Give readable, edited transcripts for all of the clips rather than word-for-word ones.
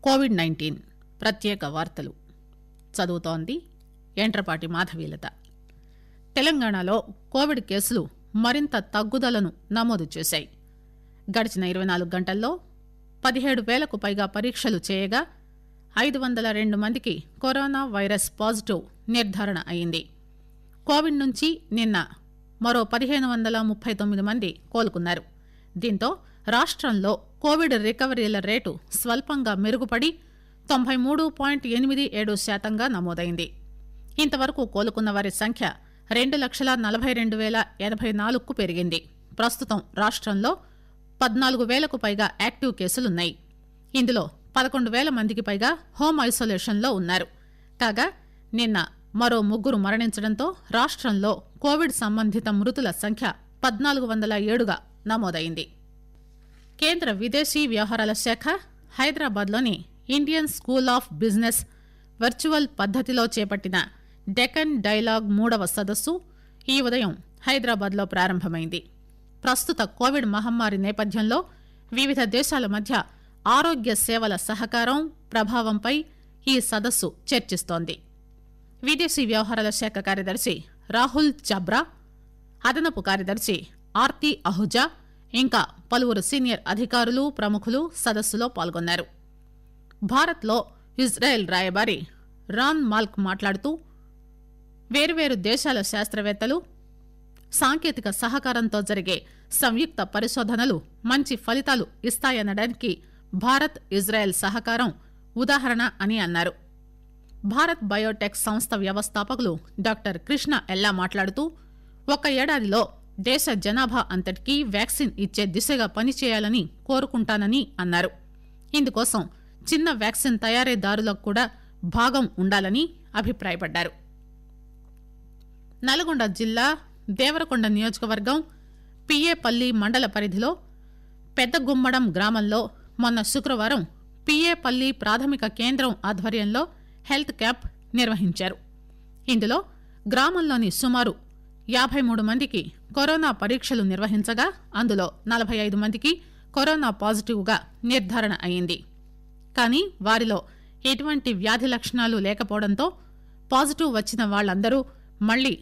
COVID-19 ప్రత్యేక వార్తలు చదువుతోంది యంట్రపాటి మాధవీలత. తెలంగాణలో కోవిడ్ కేసులు మరింత తగ్గుదలను నమోదు చేశాయి. గడిచిన 24 గంటల్లో 17,000కు పైగా పరీక్షలు చేయగా 502 మందికి కరోనా వైరస్ పాజిటివ్ నిర్ధారణ అయింది. కోవిడ్ నుంచి నిన్న మరో 1,539 మంది కోలుకున్నారు. దీంతో రాష్ట్రంలో కోవిడ్ రికవరీల రేటు స్వల్పంగా మెరుగుపడి 93.87% నమోదైంది. ఇంతవరకు కోలుకున్న వారి సంఖ్య 2,42,084కు పెరిగింది. ప్రస్తుతం రాష్ట్రంలో 14,000కు పైగా యాక్టివ్ కేసులున్నాయి. ఇందులో 11,000 మందికి పైగా హోం ఐసోలేషన్లో ఉన్నారు. కాగా నిన్న మరో 3 మరణించడంతో రాష్ట్రంలో కోవిడ్ సంబంధిత మృతుల సంఖ్య 1,407గా నమోదైంది. కేంద్ర విదేశీ వ్యవహారాల శాఖ హైదరాబాద్లోని Indian school of business virtual పద్దతిలో చేపట్టిన డెక్కన్ డైలాగ్ 3వ సదస్సు ఈ ఉదయం హైదరాబాద్లో ప్రారంభమైంది. ప్రస్తుత కోవిడ్ మహమ్మారి నేపథ్యంలో వివిధ దేశాల మధ్య ఆరోగ్య సేవల సహకారం ప్రభావంపై ఈ సదస్సు చర్చిస్తోంది. విదేశీ వ్యవహారాల శాఖ కార్యదర్శి రాహుల్ చబ్రా, అదనపు కార్యదర్శి ఆర్తి అహుజా ఇంకా పలువురు సీనియర్ అధికారులు ప్రముఖులు సదస్సులో పాల్గొన్నారు. భారత్లో ఇజ్రాయెల్ రాయబారి రాన్ మాల్క్ మాట్లాడుతూ వేర్వేరు దేశాల శాస్త్రవేత్తలు సాంకేతిక సహకారంతో జరిగే సంయుక్త పరిశోధనలు మంచి ఫలితాలు ఇస్తాయనడానికి భారత్ ఇజ్రాయెల్ సహకారం ఉదాహరణ అని అన్నారు. భారత్ బయోటెక్ సంస్థ వ్యవస్థాపకులు డాక్టర్ కృష్ణ ఎల్లా మాట్లాడుతూ ఒక ఏడాదిలో దేశ జనాభా అంతటికీ వ్యాక్సిన్ ఇచ్చే దిశగా పనిచేయాలని కోరుకుంటానని అన్నారు. ఇందుకోసం చిన్న వ్యాక్సిన్ తయారీదారులకు కూడా భాగం ఉండాలని అభిప్రాయపడ్డారు. నల్గొండ జిల్లా దేవరకొండ నియోజకవర్గం పిఏపల్లి మండల పరిధిలో పెద్దగుమ్మడం గ్రామంలో మొన్న శుక్రవారం పిఏపల్లి ప్రాథమిక కేంద్రం ఆధ్వర్యంలో హెల్త్ క్యాంప్ నిర్వహించారు. ఇందులో గ్రామంలోని సుమారు 53 మందికి కరోనా పరీక్షలు నిర్వహించగా అందులో 45 మందికి కరోనా పాజిటివ్గా నిర్ధారణ అయింది. కానీ వారిలో ఎటువంటి వ్యాధి లక్షణాలు లేకపోవడంతో పాజిటివ్ వచ్చిన వాళ్లందరూ మళ్లీ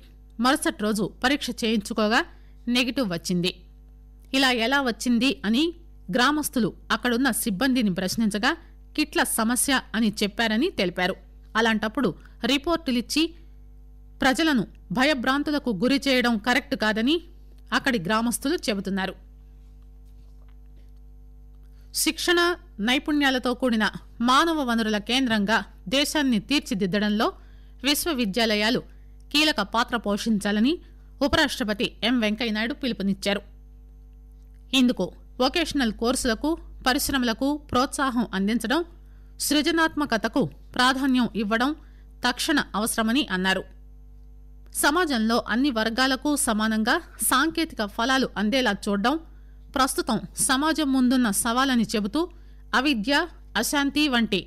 మరుసటి రోజు పరీక్ష చేయించుకోగా నెగిటివ్ వచ్చింది. ఇలా ఎలా వచ్చింది అని గ్రామస్తులు అక్కడున్న సిబ్బందిని ప్రశ్నించగా కిట్ల సమస్య అని చెప్పారని తెలిపారు. అలాంటప్పుడు రిపోర్టులిచ్చి ప్రజలను భయభ్రాంతులకు గురి చేయడం కరెక్ట్ కాదని అక్కడి గ్రామస్తులు చెబుతున్నారు. శిక్షణ నైపుణ్యాలతో కూడిన మానవ వనరుల కేంద్రంగా దేశాన్ని తీర్చిదిద్దడంలో విశ్వవిద్యాలయాలు కీలక పాత్ర పోషించాలని ఉపరాష్టపతి ఎం వెంకయ్యనాయుడు పిలుపునిచ్చారు. ఇందుకు వొకేషనల్ కోర్సులకు పరిశ్రమలకు ప్రోత్సాహం అందించడం, సృజనాత్మకతకు ప్రాధాన్యం ఇవ్వడం తక్షణ అవసరమని అన్నారు. సమాజంలో అన్ని వర్గాలకు సమానంగా సాంకేతిక ఫలాలు అందేలా చూడడం ప్రస్తుతం సమాజం ముందున్న సవాలని చెబుతూ అవిద్య, అశాంతి వంటి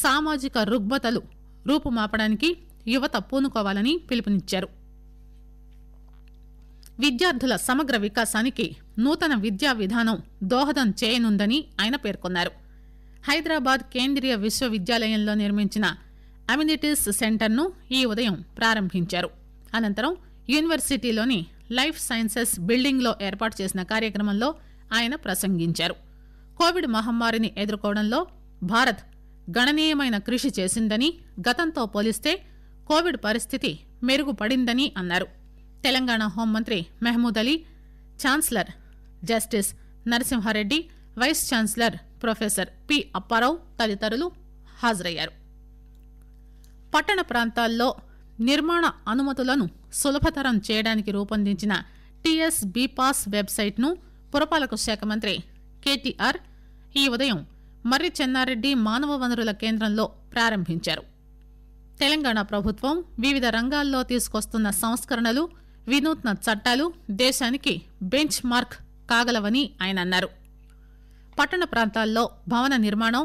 సామాజిక రుగ్మతలు రూపుమాపడానికి యువత పూనుకోవాలని పిలుపునిచ్చారు. విద్యార్థుల సమగ్ర వికాసానికి నూతన విద్యా విధానం దోహదం చేయనుందని ఆయన పేర్కొన్నారు. హైదరాబాద్ కేంద్రీయ విశ్వవిద్యాలయంలో నిర్మించిన అమ్యూనిటీస్ సెంటర్ను ఈ ఉదయం ప్రారంభించారు. అనంతరం యూనివర్సిటీలోని లైఫ్ సైన్సెస్ బిల్డింగ్లో ఏర్పాటు చేసిన కార్యక్రమంలో ఆయన ప్రసంగించారు. కోవిడ్ మహమ్మారిని ఎదుర్కోవడంలో భారత్ గణనీయమైన కృషి చేసిందని, గతంతో పోలిస్తే కోవిడ్ పరిస్థితి మెరుగుపడిందని అన్నారు. తెలంగాణ హోంమంత్రి Mahmood Ali, chancellor justice Narasimha Reddy, vice chancellor professor P Appa Rao తదితరులు హాజరయ్యారు. పట్టణ ప్రాంతాల్లో నిర్మాణ అనుమతులను సులభతరం చేయడానికి రూపొందించిన టీఎస్ బీపాస్ వెబ్సైట్ను పురపాలక శాఖ మంత్రి కేటీఆర్ ఈ ఉదయం మర్రి చెన్నారెడ్డి మానవ వనరుల కేంద్రంలో ప్రారంభించారు. తెలంగాణ ప్రభుత్వం వివిధ రంగాల్లో తీసుకొస్తున్న సంస్కరణలు, వినూత్న చట్టాలు దేశానికి బెంచ్ మార్క్ కాగలవని ఆయన అన్నారు. పట్టణ ప్రాంతాల్లో భవన నిర్మాణం,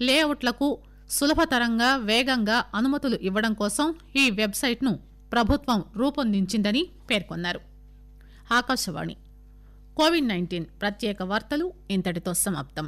లేఅవుట్లకు సులభతరంగా వేగంగా అనుమతులు ఇవ్వడం కోసం ఈ వెబ్సైట్ను ప్రభుత్వం రూపొందించిందని పేర్కొన్నారు. ఆకాశవాణి కోవిడ్-19 ప్రత్యేక వార్తలు ఇంతటితో సమాప్తం.